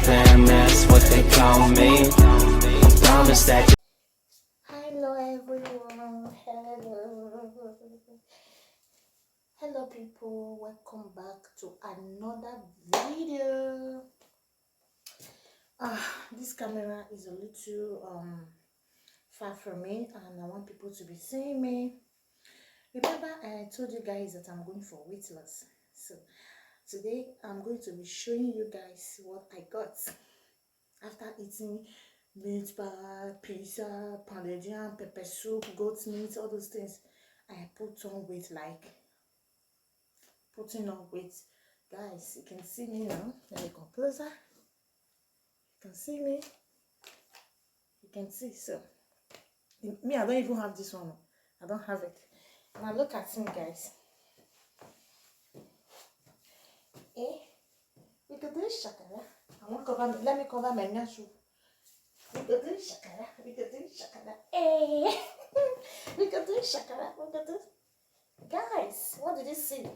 fam, that's what they call me. I promise that. Hello everyone. Hello people. Welcome back to another video. This camera is a little far from me, and I want people to be seeing me. Remember, I told you guys that I'm going for weight loss. So today I'm going to be showing you guys what I got after eating meat pie, pizza, pounded yam, pepper soup, goat meat, all those things. I put on weight, like putting on weight. Guys, you can see me now. Let me come closer. You can see me. You can see. So me, I don't even have this one. I don't have it. Now look at me, guys. We could do shakara. I want to cover. Let me cover my natural. We could do shakara. We could do shakara. We could do shakara. We could do. Guys, what did you see?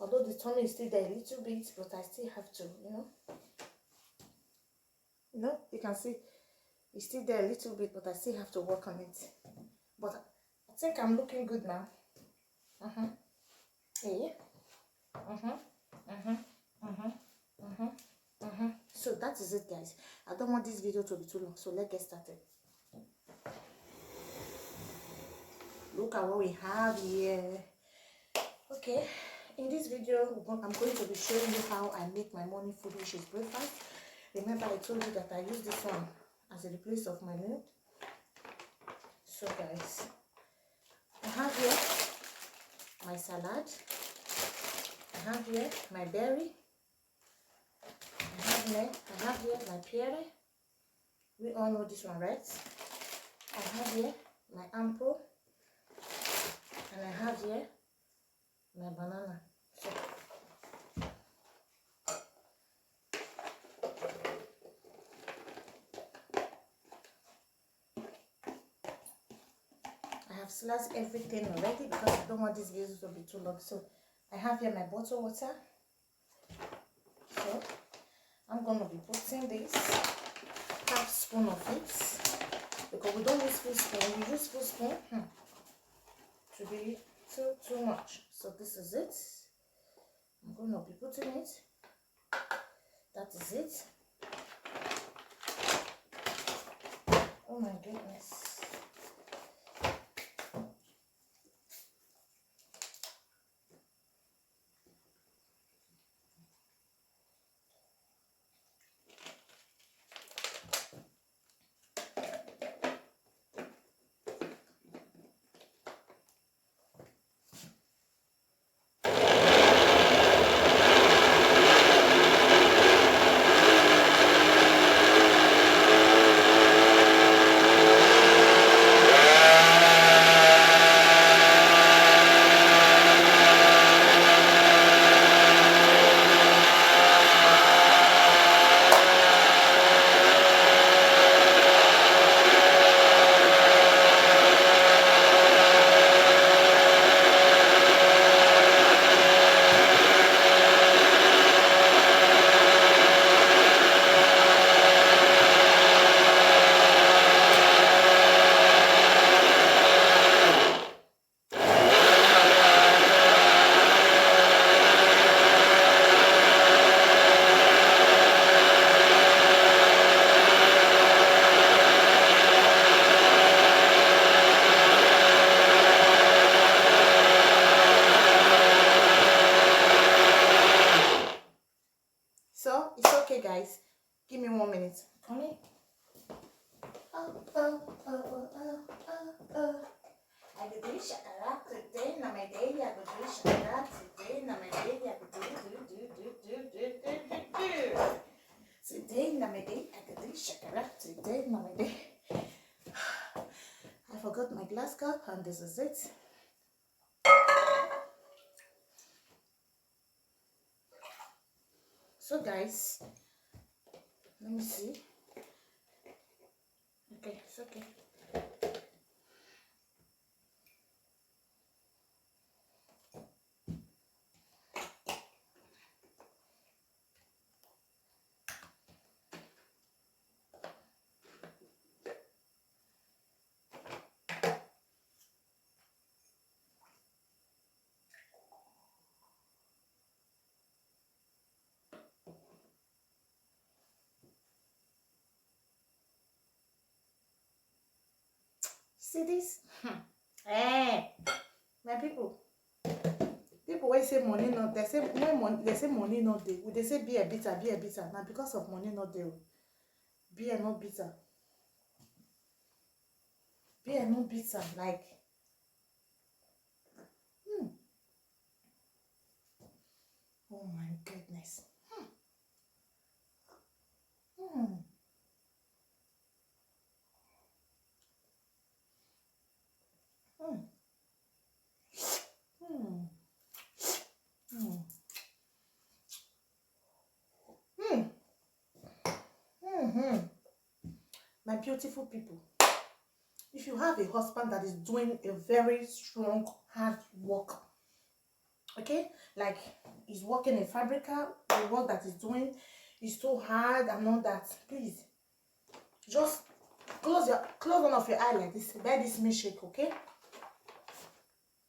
Although the tummy is still there a little bit, but I still have to, you can see it's still there a little bit, but I still have to work on it. But I think I'm looking good now. So that is it, guys. I don't want this video to be too long, so let's get started. Look at what we have here. Okay, in this video I'm going to be showing you how I make my morning food, which is breakfast. Remember, I told you that I use this one as a replace of my milk. So guys, I have here my salad, I have here my berry, I have here my pear. We all know this one, right? I have here my apple, and I have here my banana. So I have sliced everything already because I don't want this video to be too long. So I have here my bottled water. So I'm gonna be putting this half spoon of it, because we don't use full spoon. We use full spoon to be too much. So this is it. I'm gonna be putting it. That is it. Oh my goodness. So it's okay, guys. Give me 1 minute. Honey. I go do shakara today. Na my day, I go do shakara today. Na my day, I go do. Today, na my day, I go do shakara today. Na my day. I forgot my glass cup, and this is it. So guys, let me see. Okay, it's okay. See this? Eh, my people wey say money not, they say when money, they say money not there. They say be a bitter. Now because of money not there, be a not bitter. Be a not bitter. Like, oh my goodness. Hmm. Hmm. Hmm. Hmm. Hmm. Hmm. My beautiful people, if you have a husband that is doing a very strong hard work, okay, like he's working in fabrica, the work that he's doing is so hard and all that, please just close one of your eye like this, let this milkshake, okay?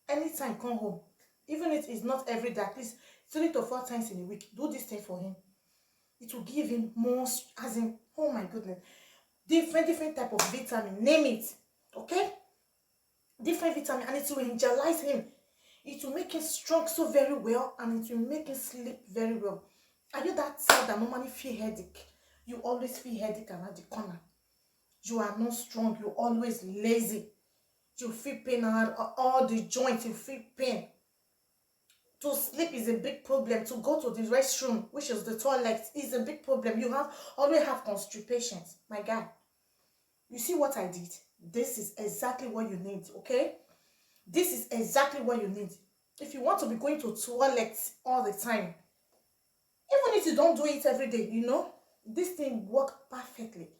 Anytime come home, even if it's not every day, at least 3 to 4 times in a week, do this thing for him. It will give him more, as in, oh my goodness, different type of vitamin, name it, okay? Different vitamin, and it will energize him. It will make him strong so very well, and it will make him sleep very well. Are you that type that normally feel headache? You always feel headache around the corner. You are not strong. You always lazy. You feel pain around all the joints. You feel pain. To sleep is a big problem. To go to the restroom, which is the toilet, is a big problem. You always have constipation. My God, you see what I did? This is exactly what you need, okay? This is exactly what you need. If you want to be going to toilet all the time, even if you don't do it every day, you know, this thing works perfectly.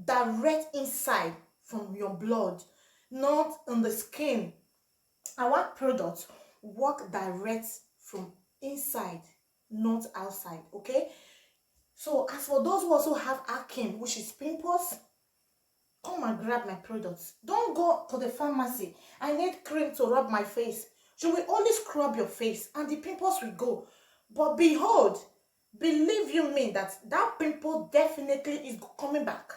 Direct inside from your blood, not on the skin. Our products work direct from inside, not outside, okay? So as for those who also have acne, which is pimples, come and grab my products. Don't go to the pharmacy. I need cream to rub my face. You will only scrub your face and the pimples will go. But behold, believe you me that pimple definitely is coming back.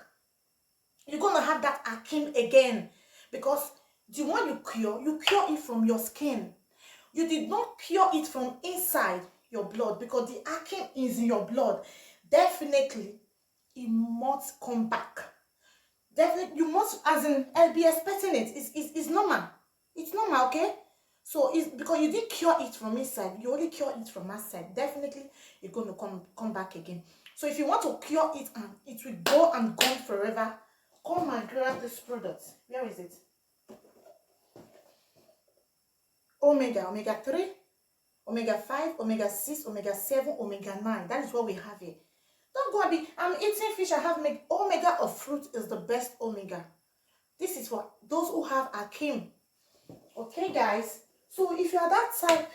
You're going to have that acne again, because the one you cure it from your skin. You did not cure it from inside your blood, because the acne is in your blood. Definitely, it must come back. Definitely, you must, as in, I'll be expecting it. It's normal. It's normal, okay? So it's because you didn't cure it from inside, you only cure it from outside. Definitely, it's going to come back again. So if you want to cure it and it will go and gone forever, come and grab this product. Where is it? Omega 3, omega 5, omega 6, omega 7, omega 9. That is what we have here. Don't go and be, I'm eating fish, I have omega of fruit is the best omega. This is for those who have acne. Okay, guys? So if you are that type,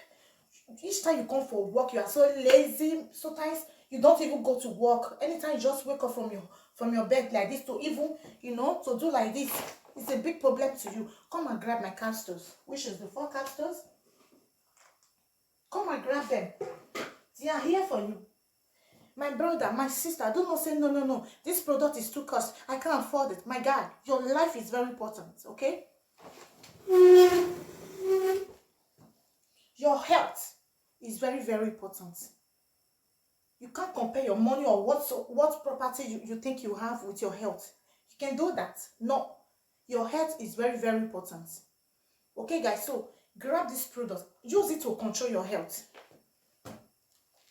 each time you come for work, you are so lazy. Sometimes you don't even go to work. Anytime you just wake up from your bed like this, to even, you know, to do like this, it's a big problem to you. Come and grab my capsules, which is the 4 capsules. Come and grab them. They are here for you. My brother, my sister, do not say no. This product is too cost. I can't afford it. My God, your life is very important, okay? Your health is very, very important. You can't compare your money or what property you think you have with your health. You can do that. No. Your health is very, very important. Okay, guys, so grab this product. Use it to control your health.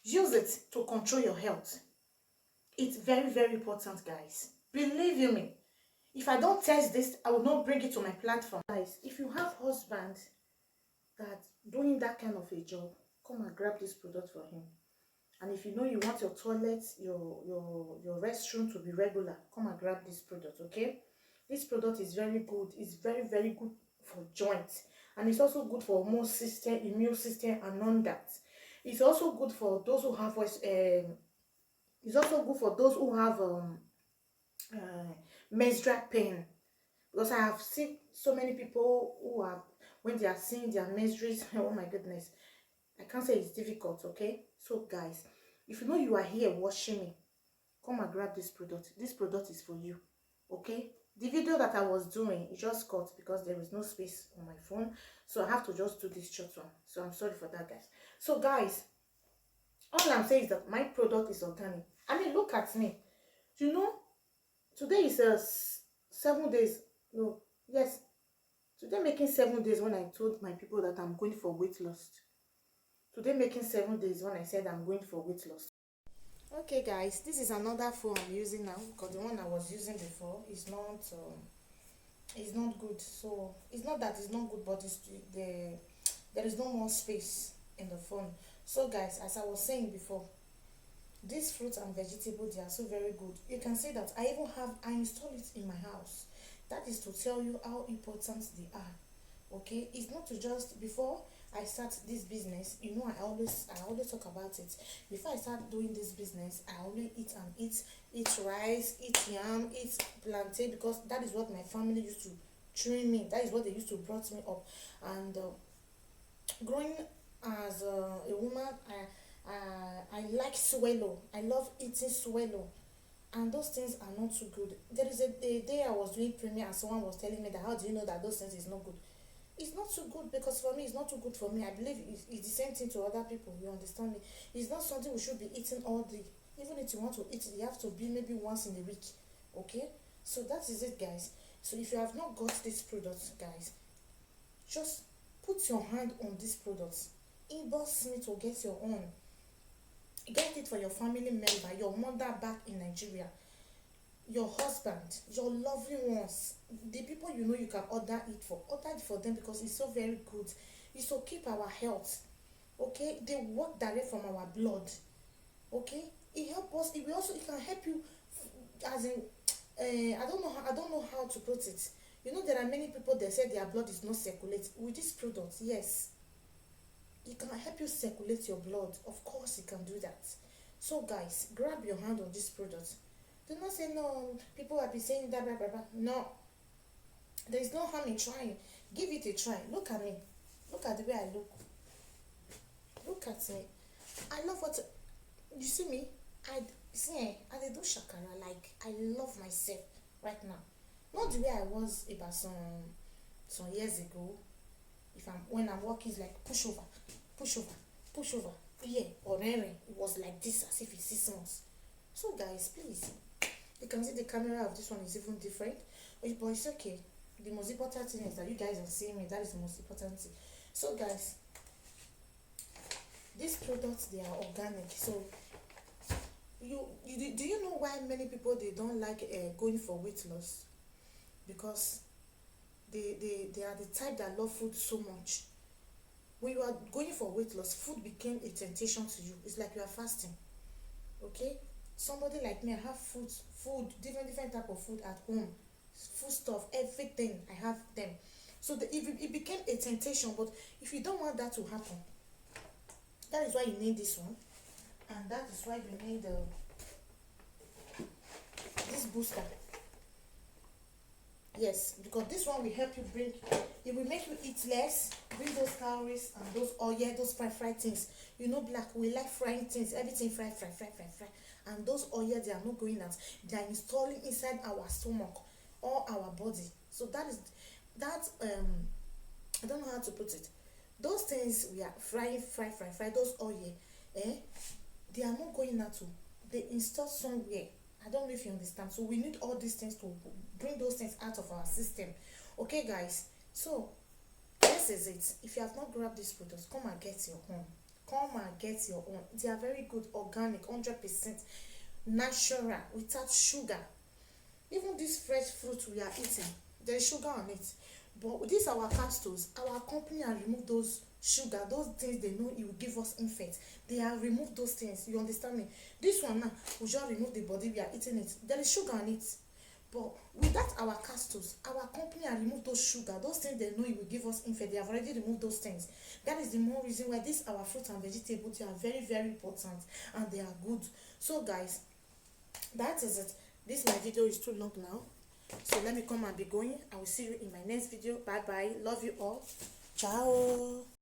Use it to control your health. It's very, very important, guys. Believe you me. If I don't test this, I will not bring it to my platform. Guys, if you have husband that doing that kind of a job, come and grab this product for him. And if you know you want your toilet, your restroom to be regular, come and grab this product, okay? This product is very good. It's very, very good for joints. And it's also good for immune system, and all that. It's also good for those who have it's also good for those who have menstrual pain, because I have seen so many people who have, when they are seeing their menstrues, oh my goodness, I can't say it's difficult, okay? So guys, if you know you are here watching me, come and grab this product. This product is for you, okay? The video that I was doing, it just cut because there is no space on my phone, so I have to just do this short one. So I'm sorry for that, guys. So guys, all I'm saying is that my product is organic. I mean, look at me. You know, today is 7 days. No, yes, today making 7 days when I told my people that I'm going for weight loss. Today making 7 days when I said I'm going for weight loss. Okay, guys, this is another phone I'm using now because the one I was using before is not good. So it's not that it's not good, but there is no more space in the phone. So guys, as I was saying before, these fruits and vegetables, they are so very good. You can see that I install it in my house. That is to tell you how important they are. Okay, it's not to just before I start this business, you know, I always talk about it. Before I start doing this business, I only eat rice, eat yam, eat plantain, because that is what my family used to train me. That is what they used to brought me up. And growing as a woman, I like swallow. I love eating swallow, and those things are not too good. There is a day I was doing premiere and someone was telling me that how do you know that those things is not good? It's not too good because for me it's not too good for me. I believe it's the same thing to other people. You understand me? It's not something we should be eating all day. Even if you want to eat it, you have to be maybe once in a week. Okay, so that is it, guys. So if you have not got this product, guys, just put your hand on this product. Inbox me to get your own. Get it for your family member, your mother back in Nigeria, your husband, your lovely ones, the people you know you can order it for them, because it's so very good. It's to keep our health. Okay, they work direct from our blood. Okay, it help us. It can help you, as in I don't know how to put it. You know, there are many people that say their blood is not circulating. With this product, yes, it can help you circulate your blood. Of course it can do that. So guys, grab your hand on this product. Do not say no, people have been saying that blah blah blah. No, there is no harm in trying. Give it a try. Look at me. Look at the way I look at me. I love what you see me. I see, I do shakara. Like, I love myself right now. Not the way I was about some years ago. When I'm walking, it's like push over, push over, push over. Yeah, or it was like this, as if it's 6 months. So guys, please, you can see the camera of this one is even different, but it's okay. The most important thing is that you guys are seeing me. That is the most important thing. So guys, these products, they are organic. So do you know why many people they don't like going for weight loss? Because they are the type that love food so much. When you are going for weight loss, food became a temptation to you. It's like you are fasting. Okay, somebody like me, I have food, different type of food at home, food stuff, everything. I have them. So it became a temptation. But if you don't want that to happen, that is why you need this one, and that is why you need this booster. Yes, because this one will help you bring, it will make you eat less, bring those calories and those those fried things. You know, black, we like frying things, everything fry. And those oil, they are not going out. They are installing inside our stomach or our body. So that I don't know how to put it. Those things we are frying, fry, those oil, they are not going out. They install somewhere. I don't know if you understand. So we need all these things to bring those things out of our system. Okay, guys. So this is it. If you have not grabbed these products, come and get your own. Come and get your own. They are very good, organic, 100% natural, without sugar. Even this fresh fruit we are eating, there is sugar on it. But with this our capsules, our company has removed those sugar, those things they know it will give us infect. They have removed those things. You understand me? This one now, we just remove the body, we are eating it. There is sugar on it. But with that our capsules, our company has removed those sugar, those things they know it will give us infect. They have already removed those things. That is the more reason why this our fruits and vegetables, they are very, very important and they are good. So guys, that is it. This my video is too long now. So let me come and be going. I will see you in my next video. Bye bye. Love you all. Ciao.